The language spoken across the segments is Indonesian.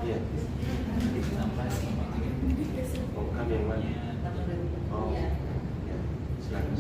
Iya. Mau kami yang mana? Oh, ya. Silakan.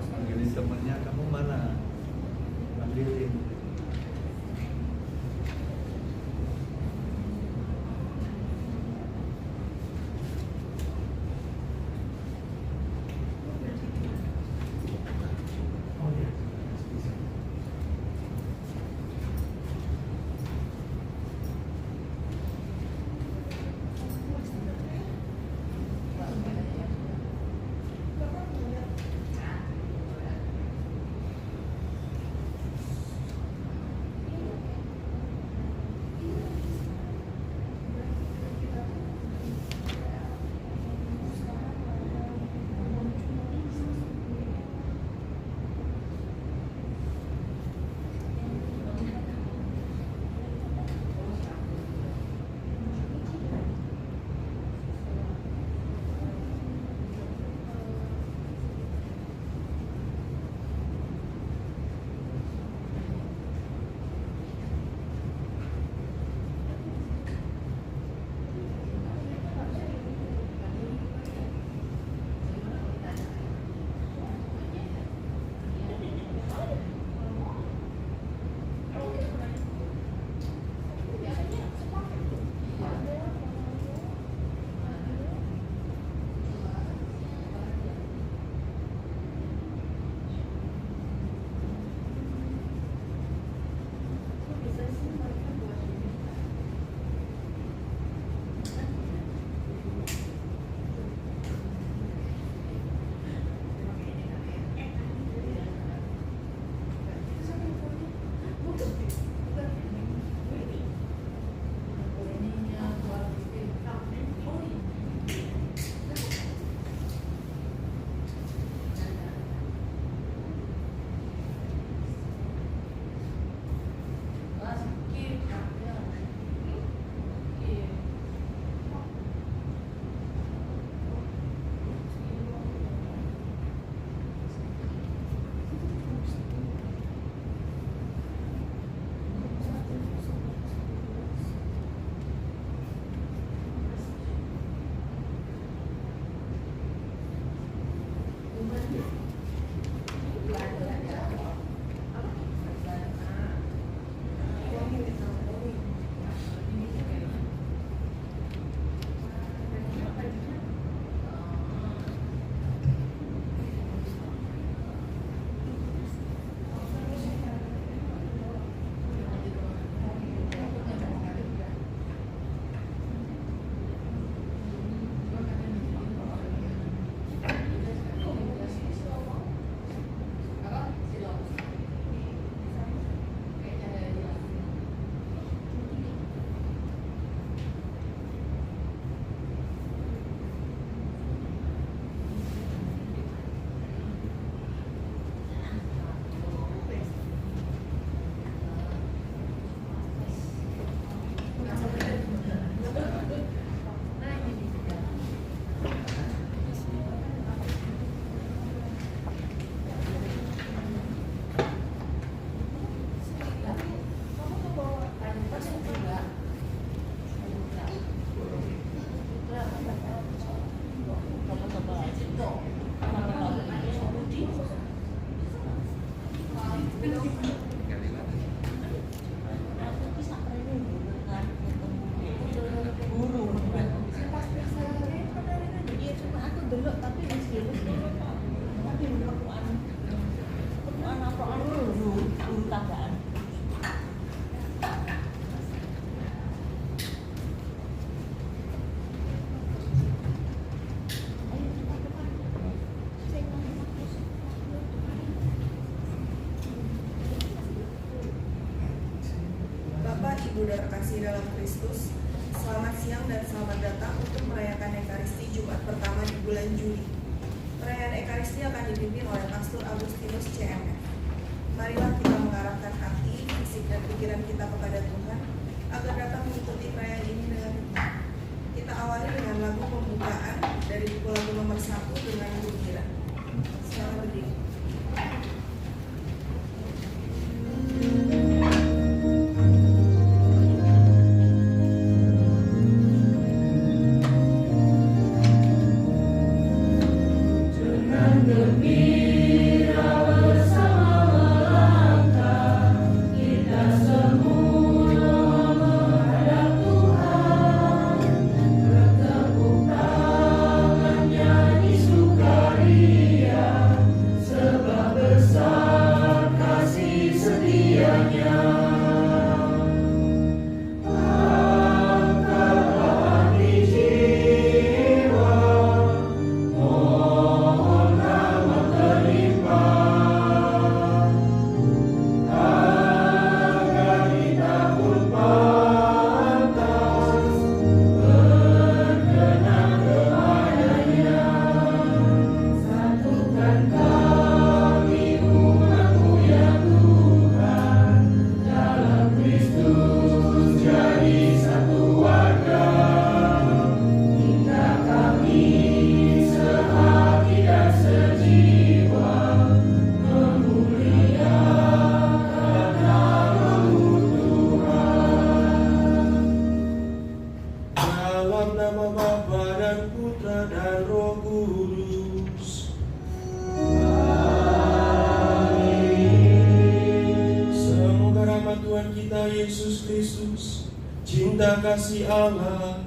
Panggilin temennya, kamu mana? Panggilin. Ibu dan Kasih dalam Kristus, selamat siang dan selamat datang untuk merayakan Ekaristi Jumat pertama di bulan Juli. Perayaan Ekaristi akan dipimpin oleh Pastor Agustinus CMF. Marilah kita mengarahkan hati, fisik, dan pikiran kita kepada Tuhan agar dapat mengikuti perayaan ini dengan hikmat. Kita awali dengan lagu pembukaan dari buku lagu nomor 1 dengan gembira. Selamat berdiri. Cinta kasih Allah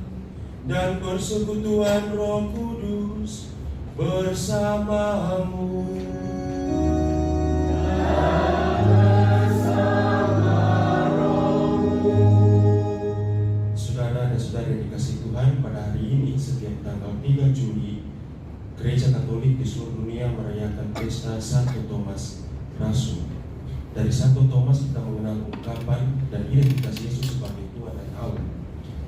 dan persekutuan Roh Kudus bersamamu. Saudara dan saudari yang dikasihi Tuhan, pada hari ini setiap tanggal 3 Juli Gereja Katolik di seluruh dunia merayakan pesta Santo Thomas Rasul. Dari Santo Thomas kita mengenal ungkapan dan identitas Yesus sebagai Tuhan dan Allah,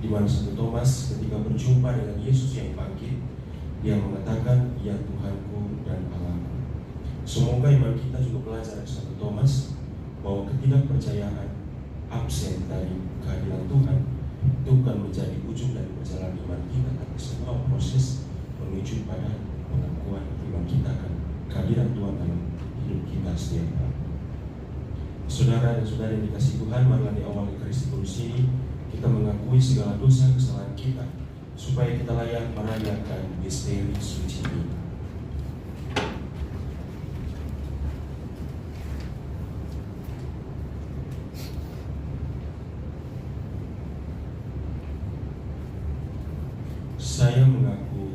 di mana Santo Thomas ketika berjumpa dengan Yesus yang bangkit, dia mengatakan, "Ya Tuhanku dan Allahku." Semoga iman kita juga belajar dari Santo Thomas bahwa ketidakpercayaan absen dari kehadiran Tuhan itu bukan menjadi ujung dari perjalanan iman kita, tapi sebuah proses menuju pada pengakuan iman kita akan kehadiran Tuhan dalam hidup kita setiap hari. Saudara dan saudari yang dikasihi Tuhan, marilah di awal Ekaristi Kudus ini kita mengakui segala dosa kesalahan kita supaya kita layak merayakan misteri suci ini. Saya mengaku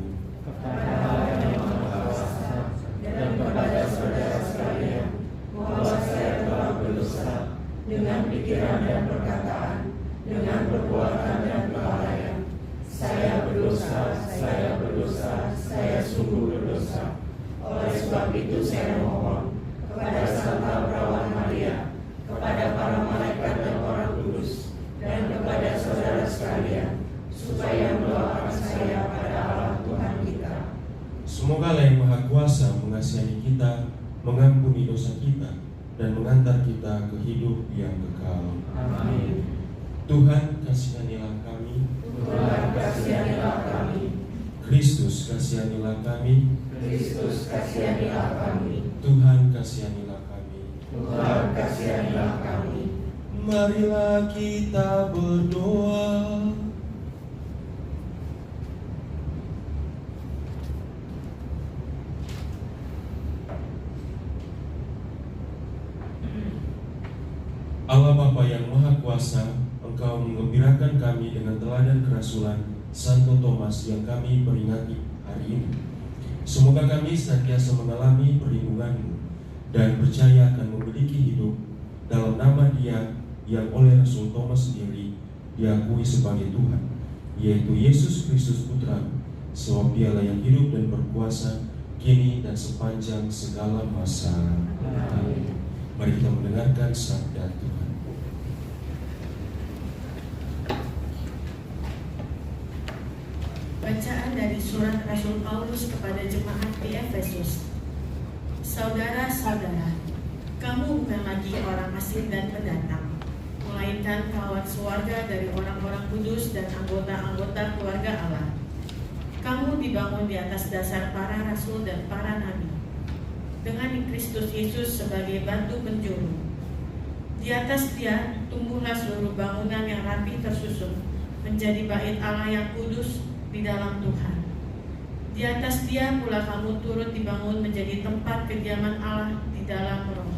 dengan pikiran dan perkataan, dengan perbuatan dan kelalaian. Saya berdosa, saya sungguh berdosa. Oleh sebab itu saya mohon kepada Santa Perawan Maria, kepada para malaikat dan orang kudus, dan kepada saudara sekalian, supaya mendoakan saya pada Allah Tuhan kita. Semoga Allah yang Maha Kuasa mengasihi kita, mengampuni dosa kita, dan mengantar kita ke hidup yang kekal. Amin. Tuhan kasihanilah kami. Tuhan kasihanilah kami. Kristus kasihanilah kami. Kristus kasihanilah kami. Tuhan kasihanilah kami. Tuhan kasihanilah kami. Marilah kita berdoa. Allah Bapa yang Maha Kuasa, Engkau menggembirakan kami dengan teladan kerasulan Santo Thomas yang kami peringati hari ini. Semoga kami senantiasa mengalami perlindungan-Mu dan percaya akan memiliki hidup dalam nama Dia yang oleh Rasul Thomas sendiri diakui sebagai Tuhan, yaitu Yesus Kristus Putra, sebab Dialah yang hidup dan berkuasa kini dan sepanjang segala masa. Amin. Mari kita mendengarkan sabda Tuhan. Bacaan dari surat Rasul Paulus kepada jemaat di Efesus. Saudara-saudara, kamu bukan lagi orang asing dan pendatang, melainkan kawan sewarga dari orang-orang kudus dan anggota-anggota keluarga Allah. Kamu dibangun di atas dasar para rasul dan para nabi, dengan Kristus Yesus sebagai batu penjuru. Di atas Dia tumbuhlah seluruh bangunan yang rapi tersusun menjadi bait Allah yang kudus di dalam Tuhan. Di atas Dia pula kamu turut dibangun menjadi tempat kediaman Allah di dalam Roh.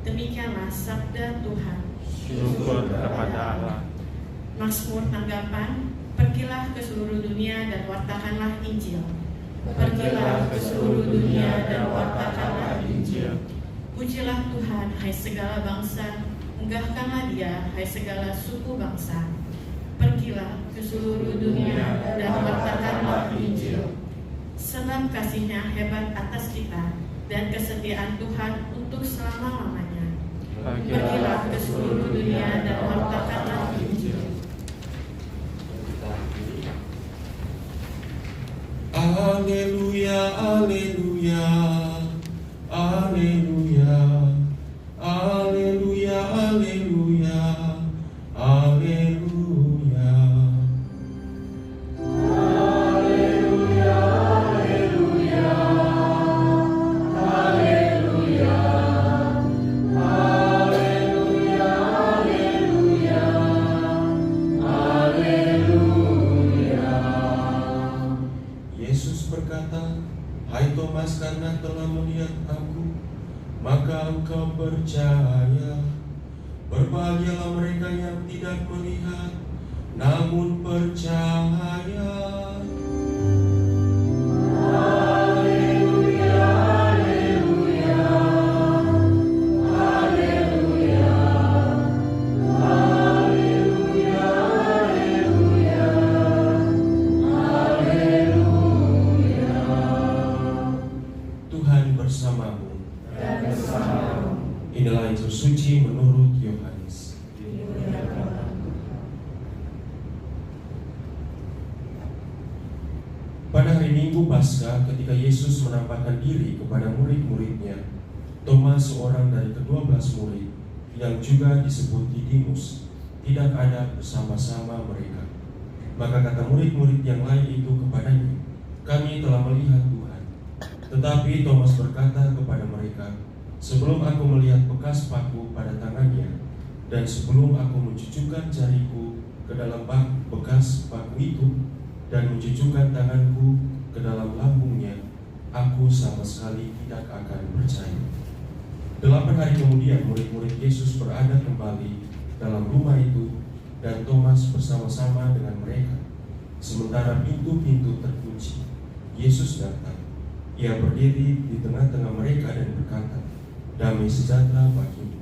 Demikianlah sabda Tuhan. Syukur kepada Allah. Mazmur tanggapan, pergilah ke seluruh dunia dan wartakanlah Injil. Pergilah ke seluruh dunia dan wartakanlah Injil. Pujilah Tuhan, hai segala bangsa, enggahkanlah Dia, hai segala suku bangsa. Pergilah ke seluruh dunia dan wartakanlah Injil. Sebab kasih-Nya hebat atas kita dan kesetiaan Tuhan untuk selama-lamanya. Pergilah ke seluruh dunia dan wartakanlah Injil. Haleluya, haleluya, haleluya, haleluya, haleluya, haleluya. Yesus berkata, "Hai Thomas, karena telah melihat Aku, maka engkau percaya. Berbahagialah mereka yang tidak melihat, namun percaya." Tuhan bersamamu. Inilah Injil suci menurut Yohanes. Pada hari Minggu Paskah, ketika Yesus menampakkan diri kepada murid-muridnya, Thomas, seorang dari ke-12 murid yang juga disebut Didimus, tidak ada bersama-sama mereka. Maka kata murid-murid yang lain itu kepadanya, "Kami telah melihat Tuhan." Tetapi Thomas berkata kepada mereka, "Sebelum aku melihat bekas paku pada tangannya, dan sebelum aku mencucukkan jariku ke dalam bekas paku itu, dan mencucukkan tanganku ke dalam lambungnya, aku sama sekali tidak akan percaya." 8 hari kemudian murid-murid Yesus berada kembali dalam rumah itu, dan Thomas bersama-sama dengan mereka. Sementara pintu-pintu terkunci, Yesus datang. Ia berdiri di tengah-tengah mereka dan berkata, "Damai sejahtera bagimu."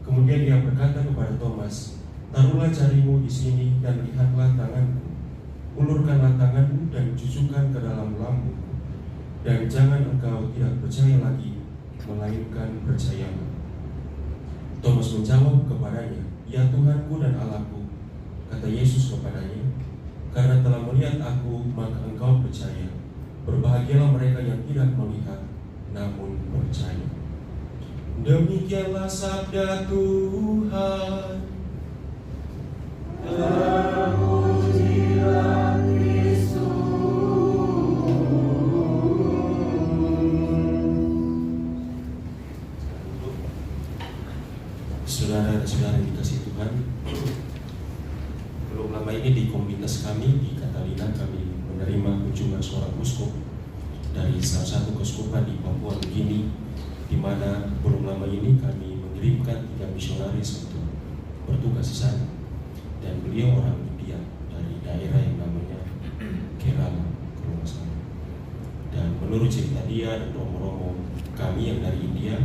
Kemudian Ia berkata kepada Thomas, "Taruhlah jarimu di sini dan lihatlah tanganku. Ulurkanlah tanganmu dan cucukkan ke dalam lambungku. Dan jangan engkau tidak percaya lagi, melainkan percayalah." Thomas menjawab kepadanya, "Ya Tuhanku dan Allahku." Kata Yesus kepadanya, "Karena telah melihat Aku, maka engkau percaya. Berbahagialah mereka yang tidak melihat, namun percaya." Demikianlah sabda Tuhan. Terpujilah Kristus. Saudara dan saudara yang dikasihi Tuhan, belum lama ini di komunitas kami di Catalina, kami menerima kunjungan seorang uskup dari salah satu keuskupan di Papua Nugini, di mana belum lama ini kami mengirimkan 3 misionaris untuk bertugas di sana. Dan beliau orang India dari daerah yang namanya Kerala, kalau nggak salah. Dan menurut cerita dia dan romo-romo kami yang dari India,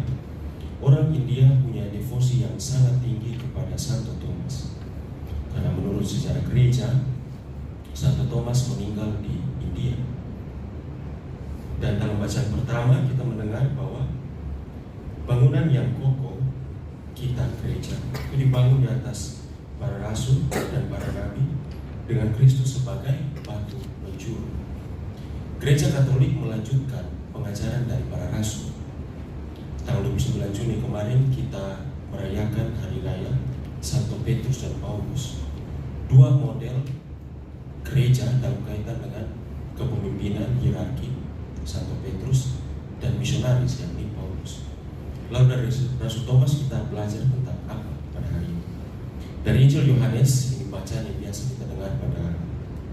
orang India punya devosi yang sangat tinggi kepada Santo Thomas. Karena menurut sejarah gereja, Santo Thomas meninggal di India. Dan dalam bacaan pertama kita mendengar bahwa bangunan yang kokoh kita gereja itu dibangun di atas para rasul dan para nabi dengan Kristus sebagai batu penjuru. Gereja Katolik melanjutkan pengajaran dari para rasul. Tanggal 29 Juni kemarin kita merayakan hari raya Santo Petrus dan Paulus, dua model gereja dalam kaitan dengan kepemimpinan hierarki, Santo Petrus dan misionaris yakni Paulus. Lalu dari Rasul Thomas kita belajar tentang apa pada hari ini? Dari Injil Yohanes, ini bacaan yang biasa kita dengar pada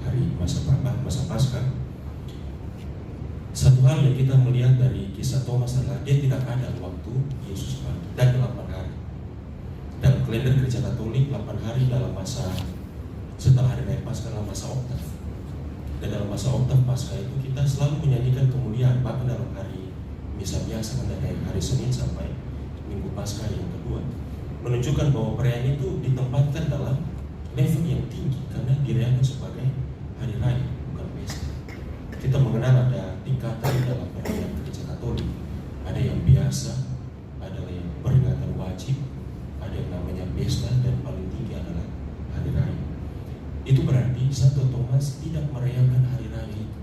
hari masa Paskah. Satu hal yang kita melihat dari kisah Thomas adalah dia tidak ada waktu Yesus balik dan 8 hari. Dalam kalender gereja Katolik 8 hari dalam masa setelah hari raya Paskah dalam masa oktav. Dan dalam masa oktav Paskah itu kita selalu menyanyikan kemuliaan, bahkan dalam hari misa biasa dari hari Senin sampai Minggu Paskah yang kedua, menunjukkan bahwa perayaan itu ditempatkan dalam level yang tinggi karena dirayakan sebagai hari raya, bukan pesta. Kita mengenal ada tingkatan dalam perayaan gereja Katolik. Ada yang biasa, ada yang peringatan wajib, ada yang namanya pesta, dan paling tinggi adalah hari raya. Itu berarti Santo Thomas tidak merayakan hari raya itu,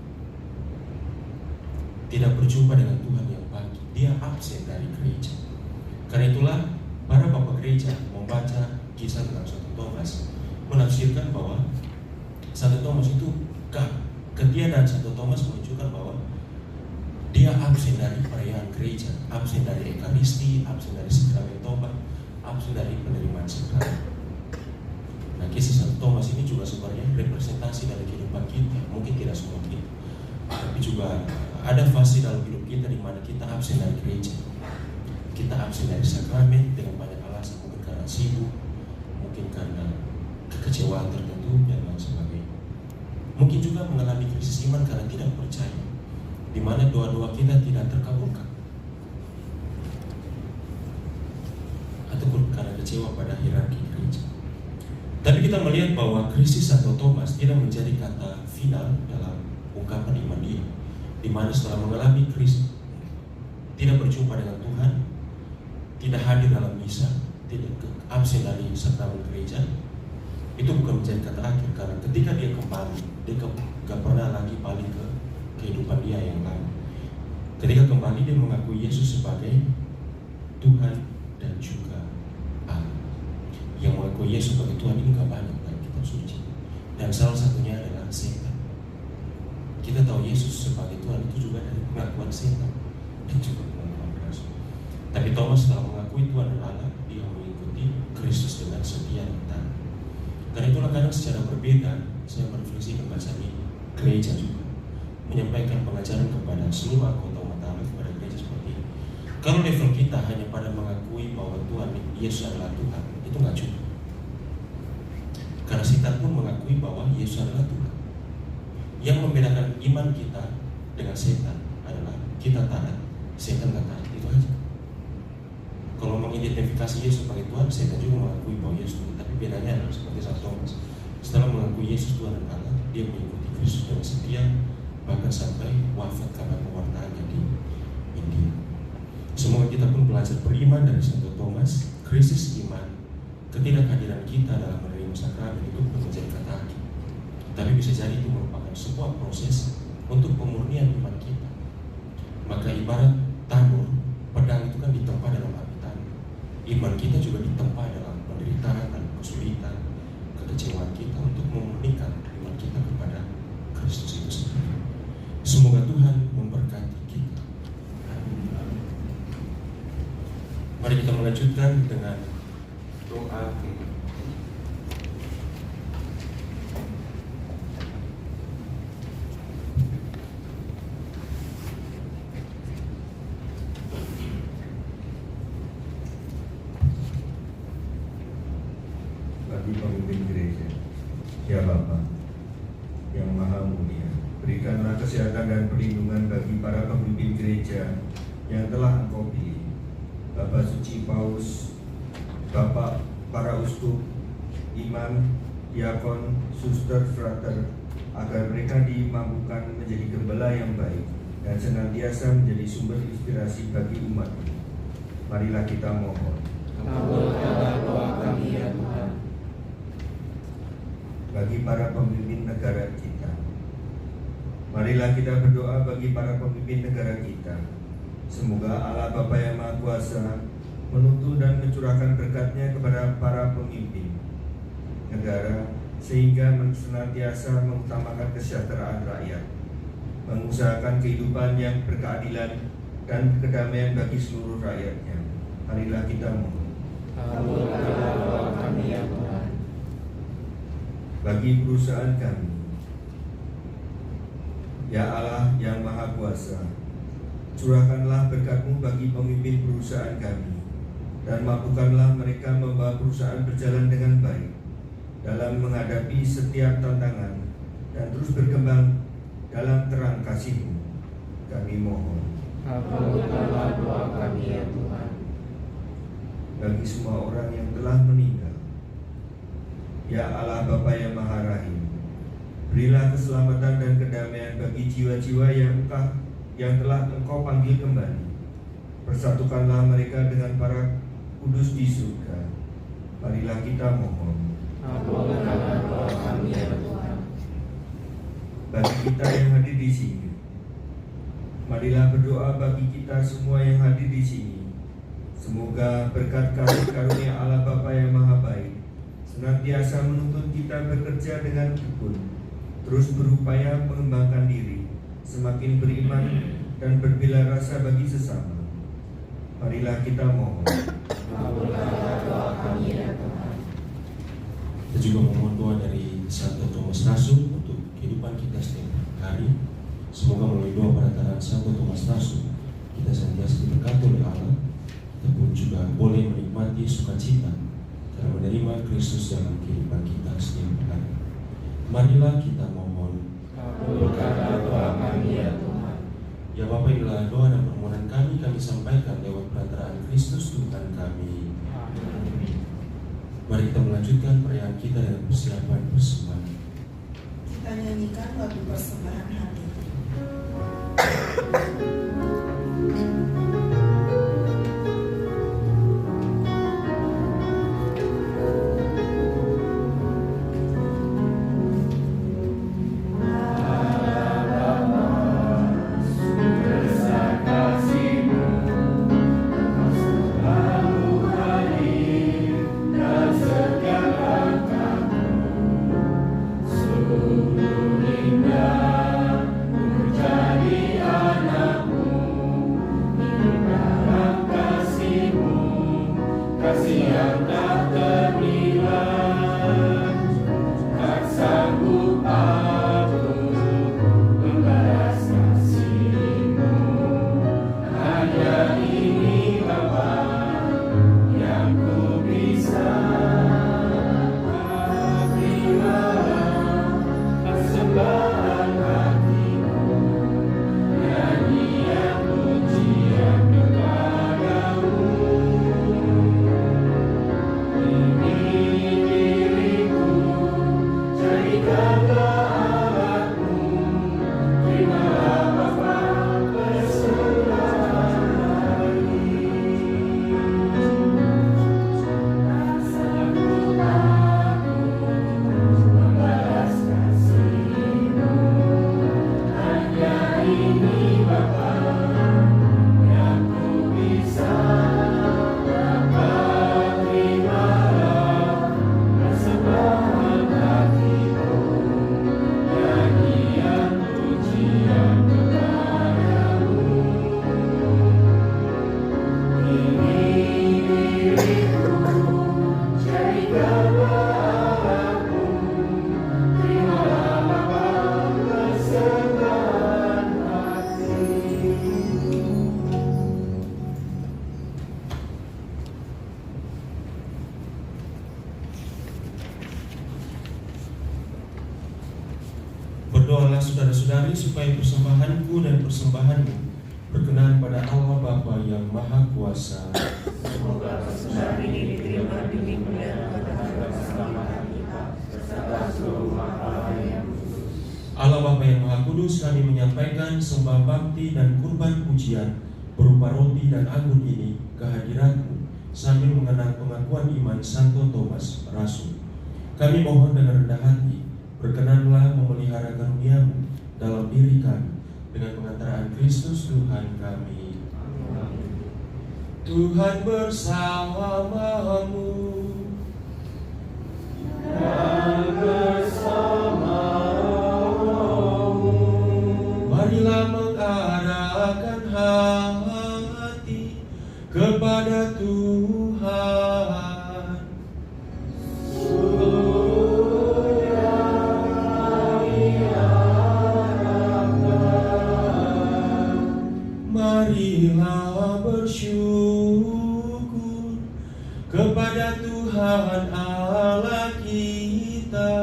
tidak berjumpa dengan Tuhan yang pagi. Dia absen dari gereja. Karena itulah para bapak gereja membaca kisah tentang Santo Thomas menafsirkan bahwa Santo Thomas itu ketiadaan Santo Thomas menunjukkan bahwa dia absen dari perayaan gereja, absen dari Ekaristi, absen dari sakramen tobat, absen dari penerimaan sakramen. Nah, kisah Santo Thomas ini juga sebenarnya representasi dari kehidupan kita. Mungkin tidak semua kita, tapi juga ada fase dalam hidup kita di mana kita absen dari gereja, kita absen dari sakramen dengan banyak alasan, mungkin karena sibuk, mungkin karena kekecewaan tertentu dan lain sebagainya. Mungkin juga mengalami krisis iman karena tidak percaya, di mana doa-doa kita tidak terkabulkan, ataupun karena kecewa pada hierarki gereja. Tapi kita melihat bahwa krisis Santo Thomas tidak menjadi kata final dalam ungkapan iman dia, di mana setelah mengalami krisis, tidak berjumpa dengan Tuhan, tidak hadir dalam misa, tidak absen dari sakramen gereja, itu bukan menjadi kata akhir, karena ketika dia kembali, dia gak pernah lagi balik ke kehidupan dia yang lama. Ketika kembali, dia mengakui Yesus sebagai Tuhan dan juga Allah. Yang mengakui Yesus sebagai Tuhan ini gak banyak dalam kitab suci, dan salah satunya adalah setan. Kita tahu Yesus sebagai Tuhan itu juga dari pengakuan setan dan juga pengakuan rasul. Tapi Thomas setelah mengakui Tuhan dan Allah, dia mengikuti Kristus dengan setia dan taat. Karena itulah kadang secara berbeda saya merefleksikan bahasa ini. Gereja juga menyampaikan pengajaran kepada seluruh anggota umat Allah, kepada gereja seperti ini. Kalau level kita hanya pada mengakui bahwa Tuhan Yesus adalah Tuhan, itu nggak cukup. Karena setan pun mengakui bahwa Yesus adalah Tuhan. Yang membedakan iman kita dengan setan adalah kita taat, setan nggak taat, itu aja. Kalau mengidentifikasi Yesus sebagai Tuhan, setan juga mengakui bahwa Yesus Tuhan. Tapi bedanya adalah seperti Santo Thomas. Setelah mengakui Yesus Tuhan dan Allah, dia mengikuti Kristus dengan setia, bahkan sampai wafat karena pewartaannya di India. Semoga kita pun belajar beriman dari Santo Thomas. Krisis iman, ketidakhadiran kita dalam menerima sakramen itu bukan menjadi kata akhir, tapi bisa jadi itu merupakan sebuah proses untuk pemurnian iman kita. Maka ibarat tanur, pedang itu kan ditempa dalam api tanur. Iman kita juga ditempa dalam penderitaan dan kesulitan, kekecewaan kita untuk memurnikan iman kita kepada Kristus itu sendiri. Semoga Tuhan memberkati kita. Mari kita melanjutkan dengan doa. Bagi pemimpin gereja, ya Bapa yang Maha Mulia, berikanlah kesehatan dan perlindungan bagi para pemimpin gereja yang telah Engkau pilih, Bapak Suci Paus, Bapak para uskup, imam, diakon, suster, frater, agar mereka dimampukan menjadi gembala yang baik dan senantiasa menjadi sumber inspirasi bagi umat ini. Marilah kita mohon. Kabulkanlah doa kami ya Tuhan. Bagi para pemimpin negara kita, Marilah kita berdoa bagi para pemimpin negara kita. Semoga Allah Bapa yang Maha Kuasa menuntun dan mencurahkan berkat-Nya kepada para pemimpin negara, sehingga senantiasa mengutamakan kesejahteraan rakyat, mengusahakan kehidupan yang berkeadilan dan kedamaian bagi seluruh rakyatnya. Marilah kita mohon. Kabulkanlah doa kami ya Tuhan. Bagi perusahaan kami, ya Allah yang Maha Kuasa, curahkanlah berkat-Mu bagi pemimpin perusahaan kami, dan mampukanlah mereka membawa perusahaan berjalan dengan baik dalam menghadapi setiap tantangan dan terus berkembang dalam terang kasih-Mu. Kami mohon. Kabulkanlah doa kami ya Tuhan. Bagi semua orang yang telah meninggal, ya Allah Bapa yang Maha Rahim, berilah keselamatan dan kedamaian bagi jiwa-jiwa yang telah Engkau panggil kembali. Persatukanlah mereka dengan para kudus di surga. Marilah kita mohon. Kabulkanlah doa kami ya Tuhan. Bagi kita yang hadir di sini, marilah berdoa bagi kita semua yang hadir di sini. Semoga berkat kasih karunia Allah Bapa yang Maha Baik senantiasa menuntun kita bekerja dengan tekun, terus berupaya mengembangkan diri, semakin beriman dan berbela rasa bagi sesama. Marilah kita mohon. Kabulkanlah doa kami ya Tuhan. Kita juga memohon doa dari Santo Thomas Rasul untuk kehidupan kita setiap hari. Semoga melalui doa perantaraan Santo Thomas Rasul kita senantiasa diberkati oleh Allah, kita pun juga boleh menikmati sukacita karena menerima Kristus dalam kehidupan kita setiap hari. Marilah kita mohon. Kabulkanlah doa kami ya Tuhan. Ya Bapa, inilah doa dan permohonan kami sampaikan lewat perantaraan Kristus Tuhan kami. Mari kita melanjutkan perayaan kita dengan persiapan persembahan. Kita nyanyikan lagu persembahan hati. Berdoalah saudara-saudari supaya persembahanku dan persembahanmu berkenan pada Allah Bapa yang Maha Kuasa. Semoga persembahan ini diterima demi kemuliaan dan keselamatan kita serta seluruh makhluk yang kudus. Allah Bapa yang Maha Kudus, kami menyampaikan sembah bakti dan kurban pujian berupa roti dan anggur ini kehadirat-Mu sambil mengenang pengakuan iman Santo Thomas Rasul. Kami mohon dengan rendah hati, berkenanlah memelihara karunia-Mu dalam diri kami dengan pengantaraan Kristus Tuhan kami. Tuhan bersamamu. Dan bersamamu. Marilah mengarahkan hati kepada Tuhan. Marilah bersyukur kepada Tuhan Allah kita.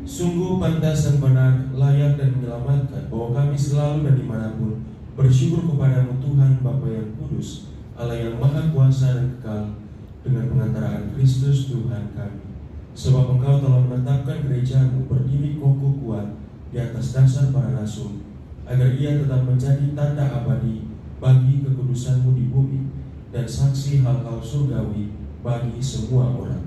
Sungguh pantas dan benar, layak dan menyelamatkan bahwa kami selalu dan dimanapun bersyukur kepadamu Tuhan Bapa yang kudus, Allah yang maha kuasa dan kekal, dengan pengantaraan Kristus Tuhan kami. Sebab Engkau telah menetapkan gerejamu berdiri kokoh kuat di atas dasar para rasul, agar ia tetap menjadi tanda abadi bagi kekudusanmu di bumi dan saksi hal-hal surgawi bagi semua orang.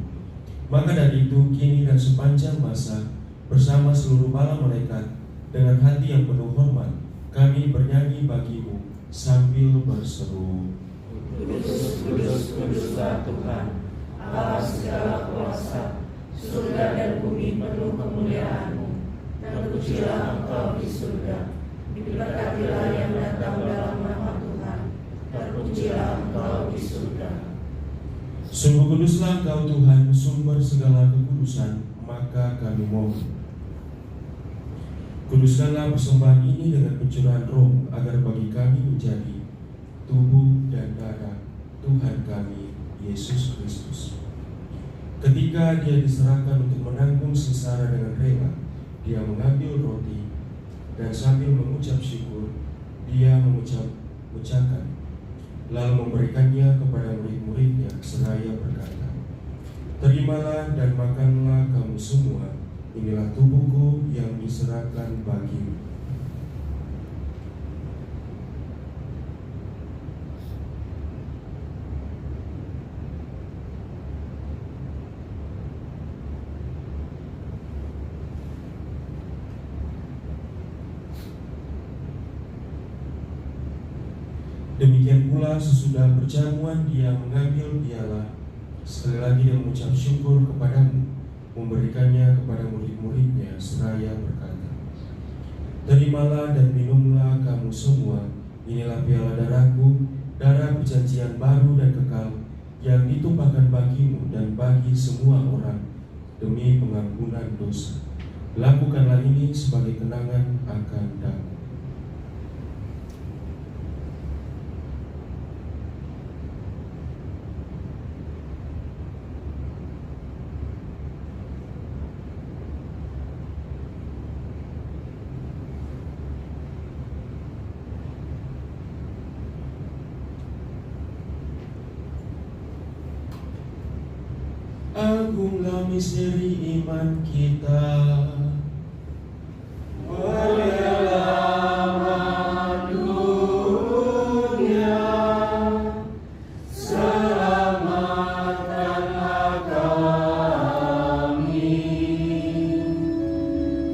Maka dari itu kini dan sepanjang masa, bersama seluruh bala malaikat dengan hati yang penuh hormat, kami bernyanyi bagimu sambil berseru. Kudus, kudus, kuduslah Tuhan, Allah segala kuasa, surga dan bumi penuh kemuliaan-Mu. Terpujilah Engkau di surga, diberkatilah yang datang dalam nama Tuhan, terpujilah Engkau di surga. Sungguh kuduslah Engkau Tuhan, sumber segala kekudusan, maka kami mohon. Kuduskanlah persembahan ini dengan pencurahan roh, agar bagi kami menjadi tubuh dan darah Tuhan kami, Yesus Kristus. Ketika dia diserahkan untuk menanggung sengsara dengan rela, dia mengambil roti, dan sambil mengucap syukur, dia mengucapkan, lalu memberikannya kepada murid-muridnya, seraya berkata, "Terimalah dan makanlah kamu semua, inilah tubuhku yang diserahkan bagimu." Demikian pula sesudah berjamuan dia mengambil piala, sekali lagi dia mengucap syukur kepadamu, memberikannya kepada murid-muridnya, seraya berkata, "Terimalah dan minumlah kamu semua, inilah piala darahku, darah perjanjian baru dan kekal, yang ditumpahkan bagimu dan bagi semua orang demi pengampunan dosa. Lakukanlah ini sebagai kenangan akan aku." Agunglah misteri iman kita, Penyelamat dunia, selamatkanlah kami,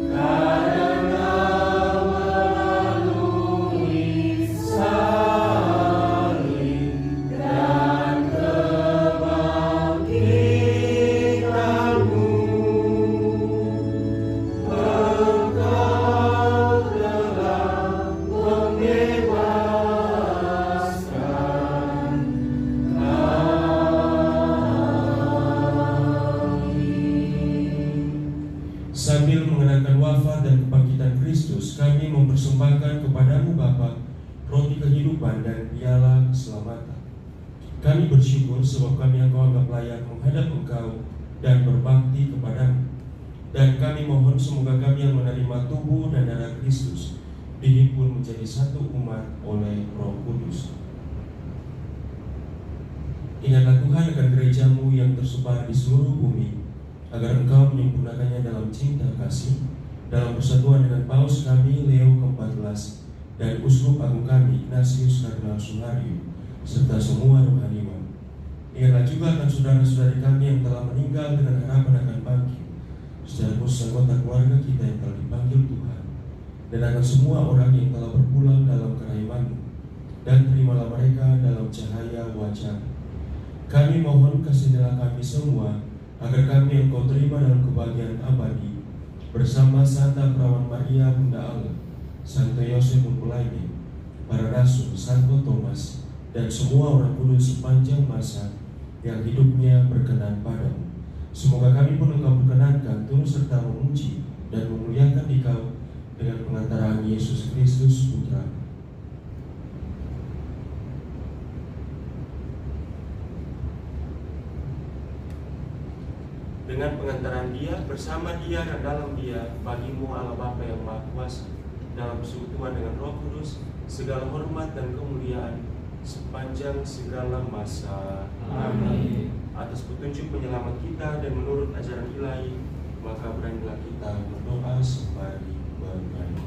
karena melalui salib dan kebangkitan-Mu, Engkau telah membebaskan kami. sambil mengenangkan wafat dan kebangkitan Kristus, kami mempersembahkan kepadamu Bapa roti kehidupan dan piala keselamatan. Kami bersyukur sebab kami Engkau anggap layak menghadap Engkau dan berbakti kepadamu. Dan kami mohon semoga kami yang menerima tubuh dan darah Kristus dihimpun menjadi satu umat oleh Roh Kudus. Ingatlah Tuhan akan gerejamu yang tersebar di seluruh bumi, agar Engkau menyempurnakannya dalam cinta kasih, dalam persatuan dengan Paus kami Leo ke-14 dan Uskup Agung kami Ignatius Kardinal Sunario, serta semua rohaniwan. Ingatlah juga akan saudara-saudari kami yang telah meninggal dengan harapan akan bangkit, secara khusus anggota keluarga kita yang telah dipanggil Tuhan, dan akan semua orang yang telah berpulang dalam kerahim-Mu, dan terimalah mereka dalam cahaya wajah. Kami mohon kasihanilah kami semua, agar kami yang Kau terima dalam kebahagiaan abadi, bersama Santa Perawan Maria Bunda Allah, Santo Yosef Mempelainya, para rasul, Santo Thomas, dan semua orang kudus sepanjang masa yang hidupnya berkenan padamu. Semoga kami pun Engkau perkenankan turut serta memuji dan memuliakan Dikau dengan pengantaraan Yesus Kristus Putra. Dengan pengantaran Dia, bersama Dia dan dalam Dia, bagimu Allah Bapa yang Maha Kuasa, dalam persekutuan dengan Roh Kudus, segala hormat dan kemuliaan sepanjang segala masa. Amin. Atas petunjuk penyelamat kita dan menurut ajaran ilahi, maka beranilah kita berdoa sembari bernyanyi.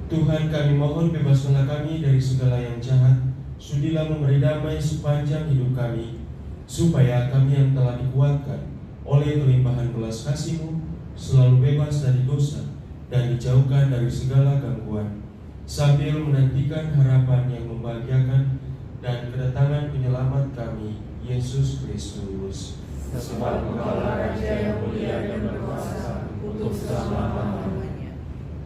Tuhan, kami mohon bebaskanlah kami dari segala yang jahat. Sudilah memberi damai sepanjang hidup kami, supaya kami yang telah dikuatkan oleh kelimpahan belas kasih-Mu selalu bebas dari dosa dan dijauhkan dari segala gangguan, sambil menantikan harapan yang membahagiakan dan kedatangan penyelamat kami, Yesus Kristus. Sebab Engkaulah Raja yang mulia dan berkuasa untuk selama-lamanya.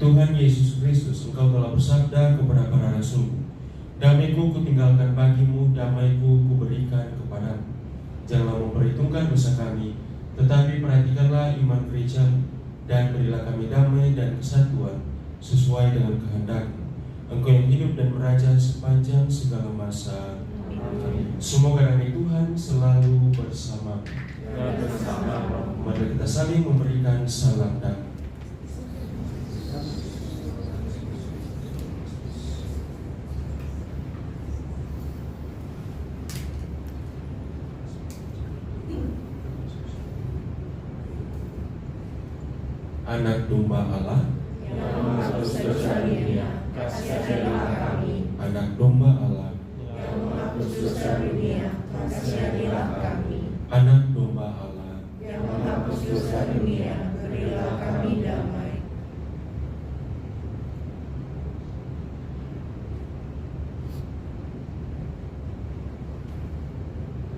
Tuhan Yesus Kristus, Engkau telah bersabda kepada para rasul, damai-Ku kutinggalkan bagimu, damai-Ku kuberikan kepadamu. Janganlah memperhitungkan dosa kami, tetapi perhatikanlah iman gereja, dan berilah kami damai dan kesatuan sesuai dengan kehendak-Mu. Engkau yang hidup dan meraja sepanjang segala masa. Amin. Semoga damai Tuhan selalu bersama. Dan bersama Mari kita saling memberikan salam damai. Anak domba Allah, yang menghapus dosa dunia, kasihanilah kami. anak domba Allah, Yang menghapus dosa dunia, kasihanilah kami. anak domba Allah. Yang menghapus dosa dunia, berilah kami damai.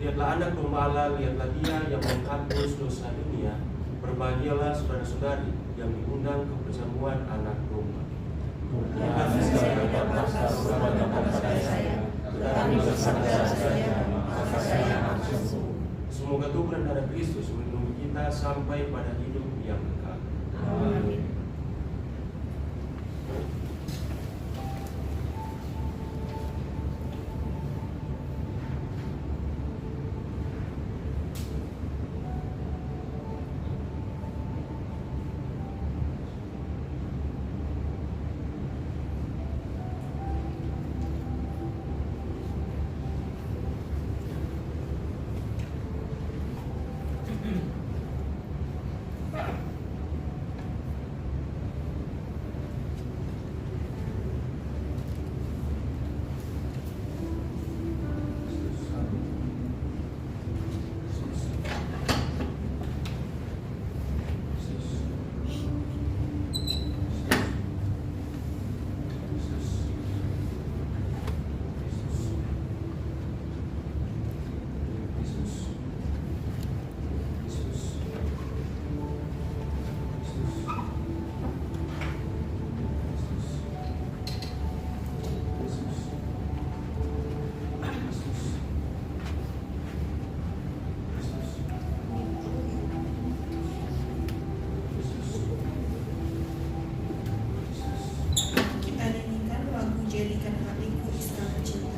Lihatlah anak domba Allah, lihatlah Dia yang menghapus dosa dunia. Berbahagialah saudara-saudari yang diundang ke perjamuan anak domba. Yang segala kuasa kepada sabda saja, maka saya akan sembuh. Semoga Tuhan darah Kristus melindungi kita sampai pada hidup yang kekal. Amin. Kita nyanyikan lagu Jadikan Hatiku Istana Cinta.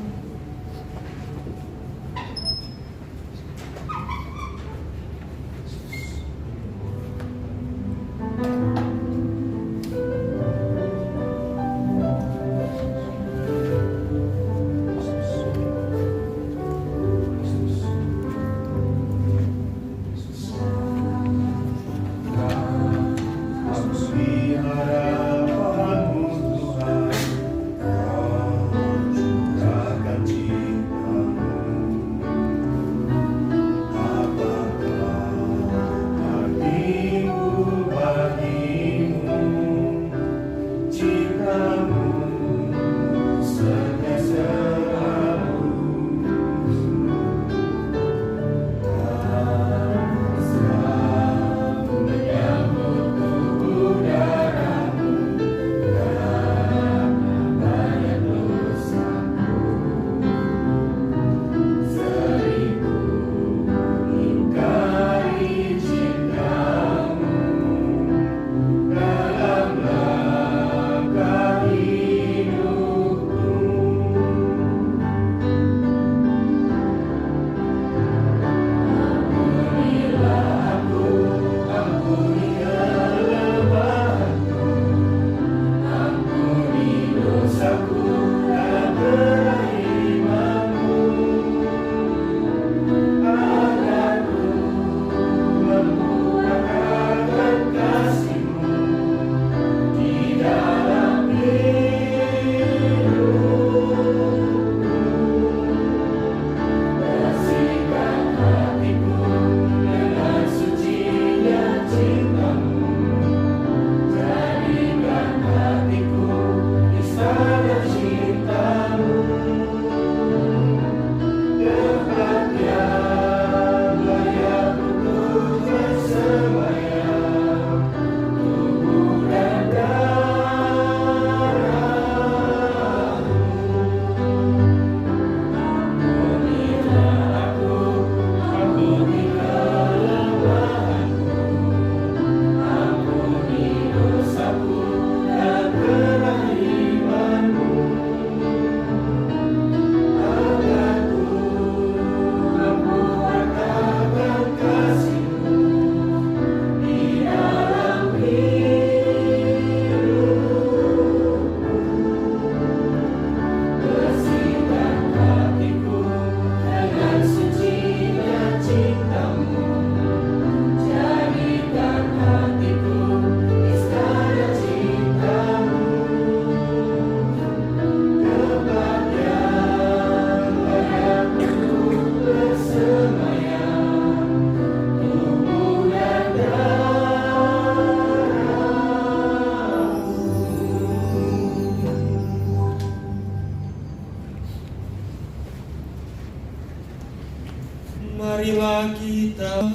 Marilah kita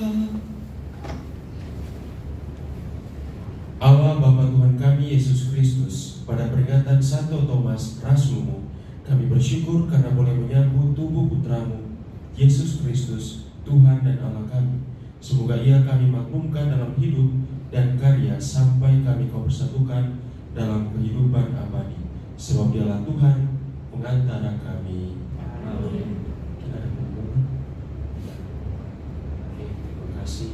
Allah Bapa Tuhan kami Yesus Kristus, pada peringatan Santo Thomas Rasulmu, Kami bersyukur karena boleh menyambut tubuh putramu, Yesus Kristus, Tuhan dan Allah kami. Semoga ia kami maklumkan dalam hidup dan karya sampai kami kau persatukan dalam kehidupan abadi. Sebab dialah Tuhan pengantara kami. Amin. Kita ada pengumuman. Oke, terima kasih.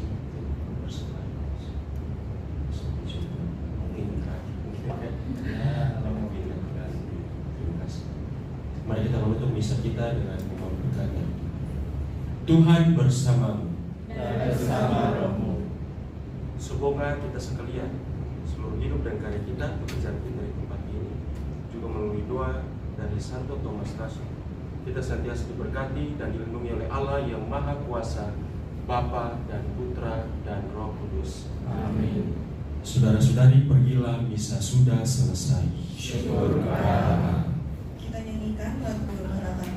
Mari kita menutup misa kita dengan memohon berkat. Tuhan bersamamu. Dan bersama rohmu. Semoga kita sekalian, seluruh hidup dan karya kita, pekerjaan kita di tempat ini, juga melalui doa dari Santo Thomas Rasul, kita senantiasa diberkati dan dilindungi oleh Allah yang Maha Kuasa, Bapa dan Putra dan Roh Kudus. Amin. Saudara-saudari, pergilah, misa sudah selesai. Syukur kepada Allah. Kita nyanyikan lagu harapan.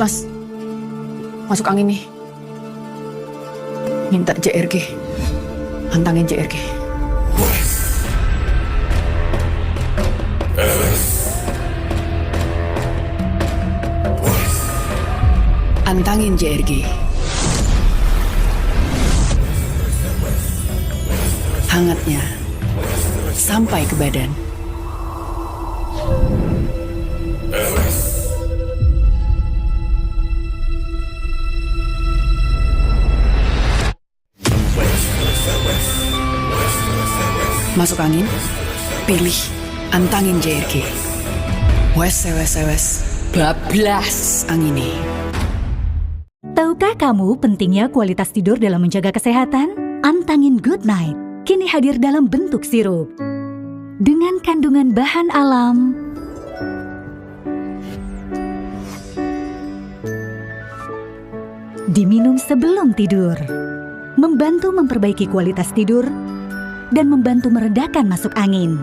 Mas, masuk angin nih. Minta JRG. Antangin JRG. Antangin JRG. Hangatnya sampai ke badan. Masuk angin, pilih antangin JRG. Wes, bablas angin. Tahukah kamu pentingnya kualitas tidur dalam menjaga kesehatan? Antangin Good Night kini hadir dalam bentuk sirup. Dengan kandungan bahan alam, diminum sebelum tidur, membantu memperbaiki kualitas tidur dan membantu meredakan masuk angin.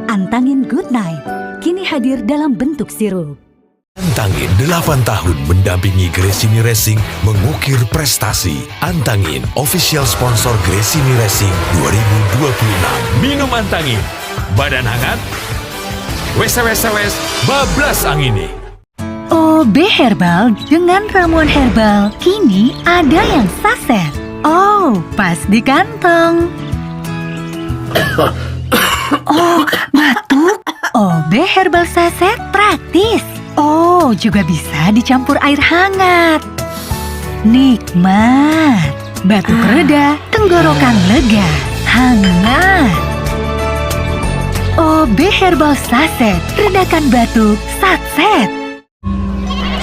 Antangin Good Night kini hadir dalam bentuk sirup. Antangin 8 tahun mendampingi Gresini Racing mengukir prestasi. Antangin, official sponsor Gresini Racing 2026. Minum Antangin, badan hangat, wes, bablas angin. OB Herbal dengan ramuan herbal kini ada yang saset. Oh, pas di kantong. Oh, batuk. OB Herbal saset praktis. Oh, juga bisa dicampur air hangat. Nikmat. Batuk reda, tenggorokan lega, hangat. OB Herbal saset, redakan batuk, satset.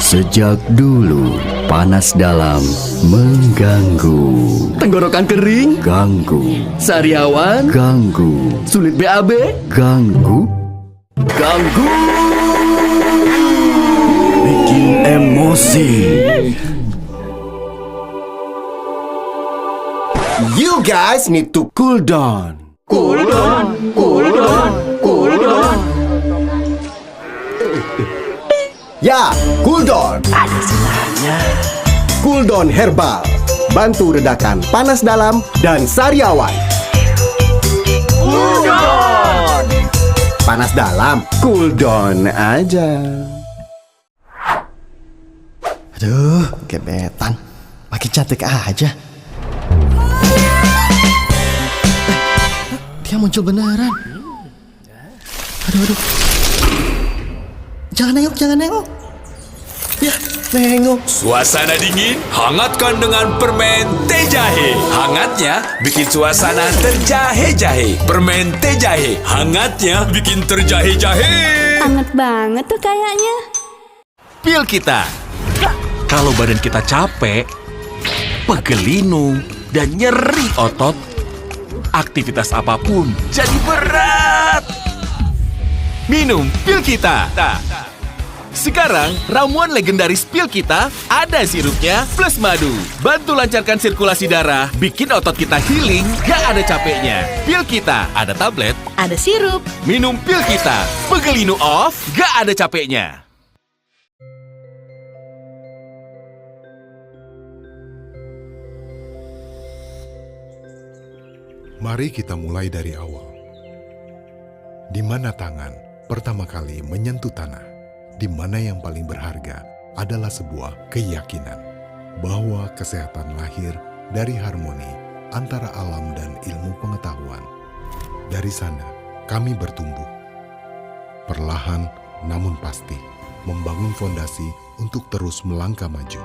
Sejak dulu, Panas dalam mengganggu. Tenggorokan kering ganggu. Sariawan ganggu. Sulit BAB ganggu. Ganggu. Bikin emosi. You guys need to cool down. Cool down. Cool down. Cool down. Ya, cool down. Ada sebenarnya. Cool down herbal. Bantu redakan panas dalam dan sariawan. Cool down. Panas dalam, cool down aja. Aduh, gebetan. Makin cantik aja. Dia muncul beneran. Aduh. Jangan nengok. Ya, nengok. Suasana dingin, hangatkan dengan permen teh jahe. Hangatnya bikin suasana terjahe-jahe. Permen teh jahe, hangatnya bikin terjahe-jahe. Hangat banget tuh kayaknya. Pil kita. Kalau badan kita capek, pegelinu, dan nyeri otot, aktivitas apapun jadi berat. Minum pil kita. Sekarang, ramuan legendaris pil kita ada sirupnya plus madu. Bantu lancarkan sirkulasi darah, bikin otot kita healing, gak ada capeknya. Pil kita ada tablet, Ada sirup. minum pil kita. Pegelinu off, gak ada capeknya. Mari kita mulai dari awal. Di mana tangan pertama kali menyentuh tanah? Di mana yang paling berharga adalah sebuah keyakinan bahwa kesehatan lahir dari harmoni antara alam dan ilmu pengetahuan. Dari sana, kami bertumbuh. Perlahan namun pasti, membangun fondasi untuk terus melangkah maju.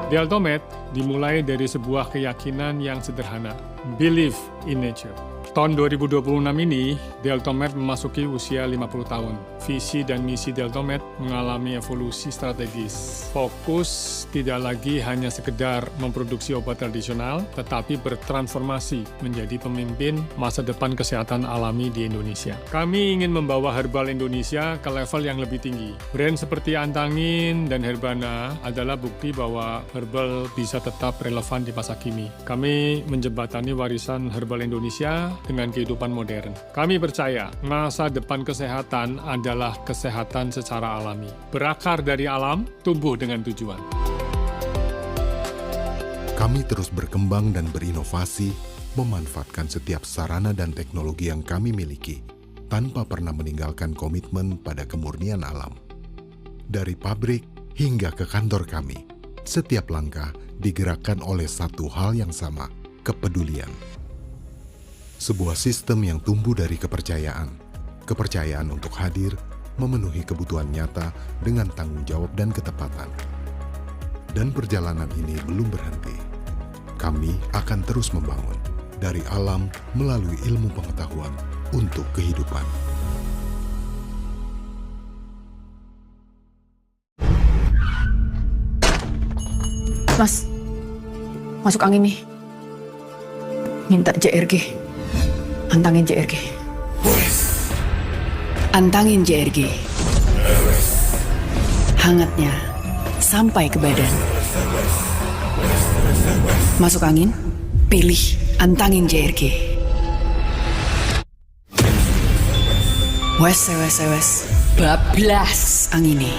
Deltomed dimulai dari sebuah keyakinan yang sederhana, believe in nature. Tahun 2026 ini, Deltomed memasuki usia 50 tahun. Visi dan misi Deltomed mengalami evolusi strategis. Fokus tidak lagi hanya sekedar memproduksi obat tradisional, tetapi bertransformasi menjadi pemimpin masa depan kesehatan alami di Indonesia. Kami ingin membawa herbal Indonesia ke level yang lebih tinggi. Brand seperti Antangin dan Herbana adalah bukti bahwa herbal bisa tetap relevan di masa kini. Kami menjembatani warisan herbal Indonesia dengan kehidupan modern. Kami percaya masa depan kesehatan adalah kesehatan secara alami. Berakar dari alam, tumbuh dengan tujuan. Kami terus berkembang dan berinovasi, memanfaatkan setiap sarana dan teknologi yang kami miliki, tanpa pernah meninggalkan komitmen pada kemurnian alam. Dari pabrik hingga ke kantor kami, setiap langkah digerakkan oleh satu hal yang sama, kepedulian. Sebuah sistem yang tumbuh dari kepercayaan untuk hadir, memenuhi kebutuhan nyata dengan tanggung jawab dan ketepatan. Dan perjalanan ini belum berhenti. Kami akan terus membangun dari alam melalui ilmu pengetahuan untuk kehidupan. Mas, masuk angin nih. Minta JRG. Antangin JRG. Antangin JRG. Hangatnya sampai ke badan. Masuk angin, pilih Antangin JRG. Wes, bablas angin ini.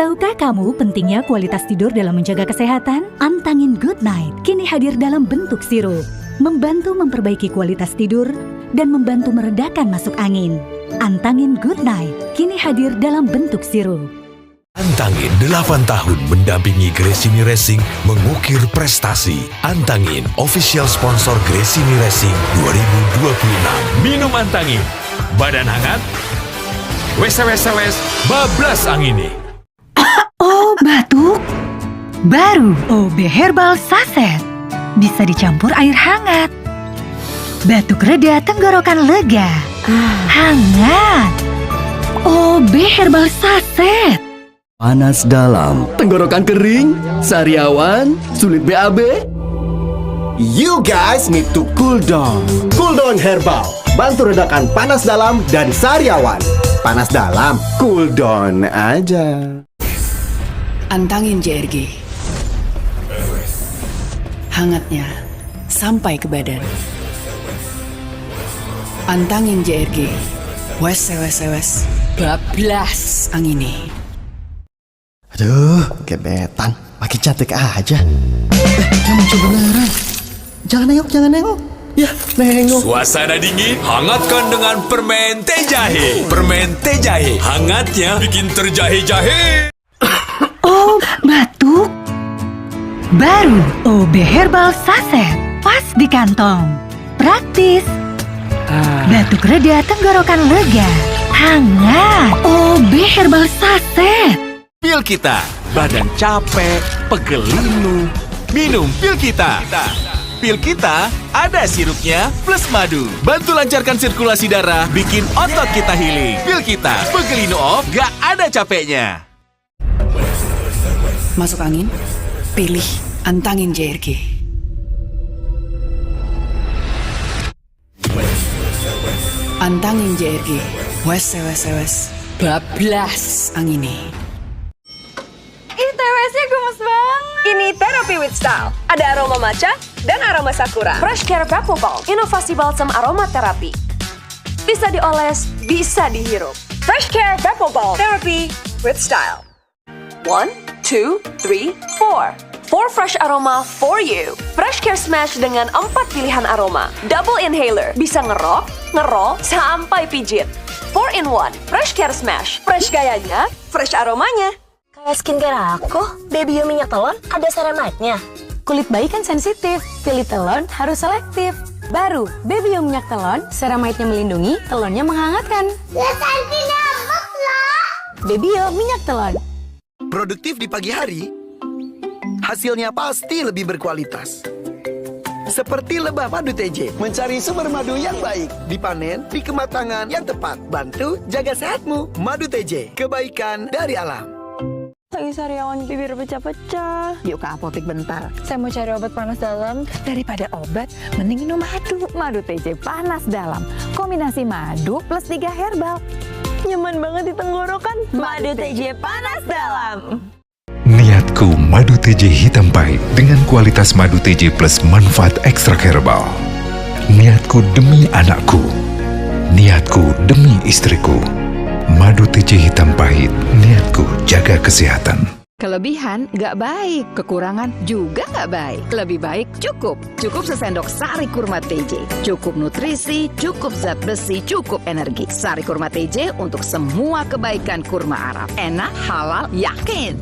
Tahukah kamu pentingnya kualitas tidur dalam menjaga kesehatan? Antangin Good Night kini hadir dalam bentuk sirup, membantu memperbaiki kualitas tidur dan membantu meredakan masuk angin. Antangin Good Night kini hadir dalam bentuk sirup. Antangin 8 tahun mendampingi Gresini Racing mengukir prestasi. Antangin, official sponsor Gresini Racing 2026. Minum Antangin, badan hangat, wes bablas angin ini. Oh, batuk? Baru OB Herbal Saset. Bisa dicampur air hangat. Batuk reda, tenggorokan lega. Hangat. OB Herbal Saset. Panas dalam, tenggorokan kering, sariawan, sulit BAB. You guys need to cool down. Cool Down Herbal, bantu redakan panas dalam dan sariawan. Panas dalam, cool down aja. Antangin JRG. Hangatnya sampai ke badan. Antangin JRG. Wes, bablas angini. Aduh, gebetan, makin cantik aja. Yang muncul beneran. Jangan nengok. Ya, nengok. Suasana dingin, hangatkan dengan permen teh jahe. Permen teh jahe, hangatnya bikin terjahe-jahe. Oh, batuk. Baru OB Herbal Saset. Pas di kantong. Praktis. Batuk reda, tenggorokan lega. Hangat. OB Herbal Saset. Pil kita, badan capek, pegel linu. Minum pil kita. Pil kita ada sirupnya plus madu. Bantu lancarkan sirkulasi darah, bikin otot kita healing. Pil kita, pegel linu off, gak ada capeknya. Masuk angin, pilih Antangin JRG. Antangin JRG. Wes, bablas angini. TWS-nya gemes banget. Ini Therapy with Style. Ada aroma matcha dan aroma sakura. Fresh Care Vapor Balm, inovasi balsam aromaterapi. Bisa dioles, bisa dihirup. Fresh Care Vapor Balm, Therapy with Style. 1, 2, 3, 4. 4 fresh aroma for you. Fresh Care Smash dengan 4 pilihan aroma. Double inhaler, bisa ngerok, ngerol, sampai pijit. 4 in 1, Fresh Care Smash. Fresh gayanya, fresh aromanya. Kayak skincare aku, Baby Yo minyak telon ada ceramidnya. Kulit bayi kan sensitif, pilih telon harus selektif. Baru, Baby Yo minyak telon, ceramidnya melindungi, telonnya menghangatkan. Ya cantik nyamuk loh. Baby Yo minyak telon. Produktif di pagi hari, hasilnya pasti lebih berkualitas. Seperti lebah madu TJ, mencari sumber madu yang baik, dipanen di kematangan yang tepat, bantu jaga sehatmu. Madu TJ, kebaikan dari alam. Lagi sariawan bibir pecah-pecah. Yuk ke apotek bentar. Saya mau cari obat panas dalam. Daripada obat, mending minum madu. Madu TJ panas dalam. Kombinasi madu plus 3 herbal. Nyaman banget di tenggorokan. Madu TJ panas dalam. Niatku madu TJ hitam pahit dengan kualitas madu TJ plus manfaat ekstrak herbal. Niatku demi anakku. Niatku demi istriku. Madu TJ hitam pahit, niatku jaga kesehatan. Kelebihan gak baik, kekurangan juga gak baik. Lebih baik cukup sesendok sari kurma TJ. Cukup nutrisi, cukup zat besi, cukup energi. Sari kurma TJ untuk semua kebaikan kurma Arab. Enak, halal, yakin.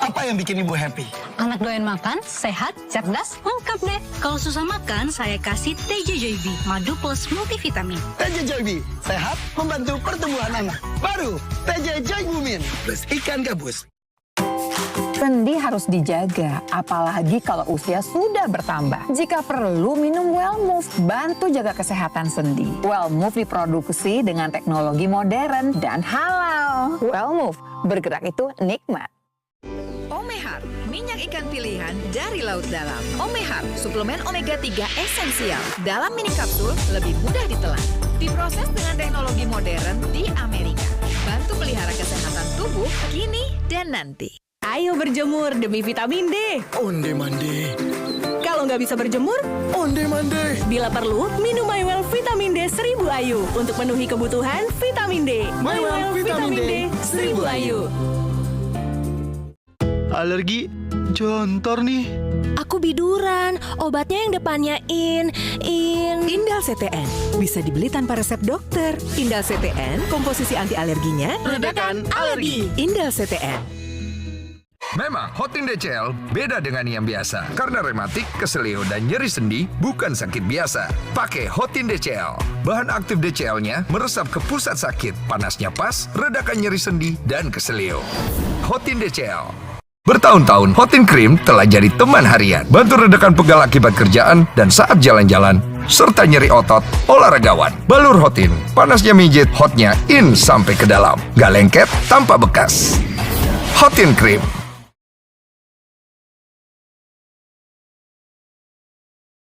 Apa yang bikin ibu happy? Anak doyan makan, sehat, cerdas, lengkap deh. Kalau susah makan, saya kasih TJ Joybi, madu plus multivitamin. TJ Joybi, sehat, membantu pertumbuhan anak. Baru, TJ Joybumin, plus ikan gabus. Sendi harus dijaga, apalagi kalau usia sudah bertambah. Jika perlu, minum Wellmove, bantu jaga kesehatan sendi. Wellmove diproduksi dengan teknologi modern dan halal. Wellmove, bergerak itu nikmat. Omehar, minyak ikan pilihan dari laut dalam. Omehar, suplemen omega 3 esensial. Dalam mini kapsul, lebih mudah ditelan. Diproses dengan teknologi modern di Amerika. Bantu pelihara kesehatan tubuh kini dan nanti. Ayo berjemur demi vitamin D. Onde mande. Kalau nggak bisa berjemur, onde mande. Bila perlu, minum MyWell Vitamin D 1000 IU untuk penuhi kebutuhan vitamin D. MyWell Vitamin D 1000 IU. Alergi jontor nih. Aku biduran, obatnya yang depannya Indal CTN. Bisa dibeli tanpa resep dokter. Indal CTN, komposisi anti alerginya redakan alergi. Indal CTN. Memang Hotin DCL beda dengan yang biasa. Karena rematik, keselio, dan nyeri sendi bukan sakit biasa. Pakai Hotin DCL. Bahan aktif DCL-nya meresap ke pusat sakit. Panasnya pas, redakan nyeri sendi dan keselio. Hotin DCL. Bertahun-tahun, Hotin Cream telah jadi teman harian. Bantu redakan pegal akibat kerjaan dan saat jalan-jalan, serta nyeri otot olahragawan. Balur Hotin, panasnya mijit, hotnya in sampai ke dalam. Gak lengket tanpa bekas. Hotin Cream.